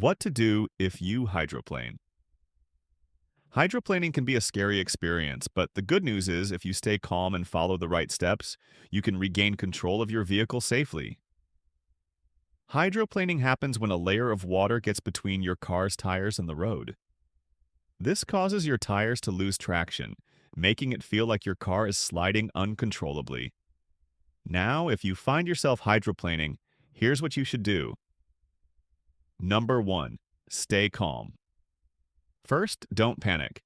What to do if you hydroplane. Hydroplaning can be a scary experience, but the good news is if you stay calm and follow the right steps, you can regain control of your vehicle safely. Hydroplaning happens when a layer of water gets between your car's tires and the road. This causes your tires to lose traction, making it feel like your car is sliding uncontrollably. Now, if you find yourself hydroplaning, here's what you should do. Number 1. Stay calm. First, don't panic.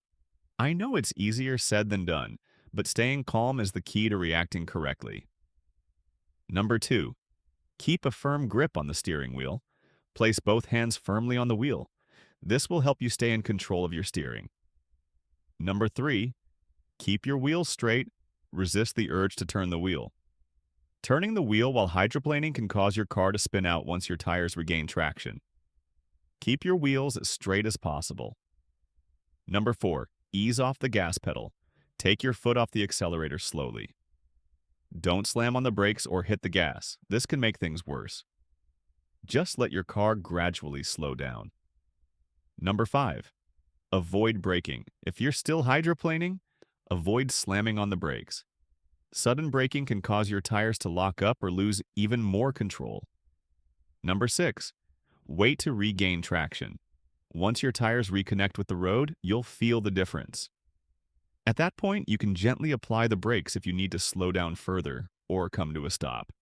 I know it's easier said than done, but staying calm is the key to reacting correctly. Number 2. Keep a firm grip on the steering wheel. Place both hands firmly on the wheel. This will help you stay in control of your steering. Number 3. Keep your wheels straight. Resist the urge to turn the wheel. Turning the wheel while hydroplaning can cause your car to spin out once your tires regain traction. Keep your wheels as straight as possible. Number 4. Ease off the gas pedal. Take your foot off the accelerator slowly. Don't slam on the brakes or hit the gas. This can make things worse. Just let your car gradually slow down. Number 5. Avoid braking. If you're still hydroplaning, avoid slamming on the brakes. Sudden braking can cause your tires to lock up or lose even more control. Number 6. Wait to regain traction. Once your tires reconnect with the road, you'll feel the difference. At that point, you can gently apply the brakes if you need to slow down further or come to a stop.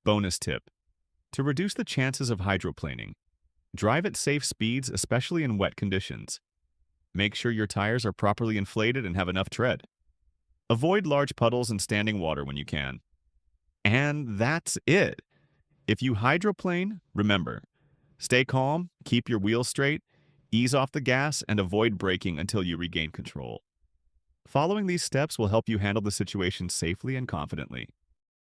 Bonus tip. To reduce the chances of hydroplaning, drive at safe speeds, especially in wet conditions. Make sure your tires are properly inflated and have enough tread. Avoid large puddles and standing water when you can. And that's it. If you hydroplane, remember, stay calm, keep your wheels straight, ease off the gas, and avoid braking until you regain control. Following these steps will help you handle the situation safely and confidently.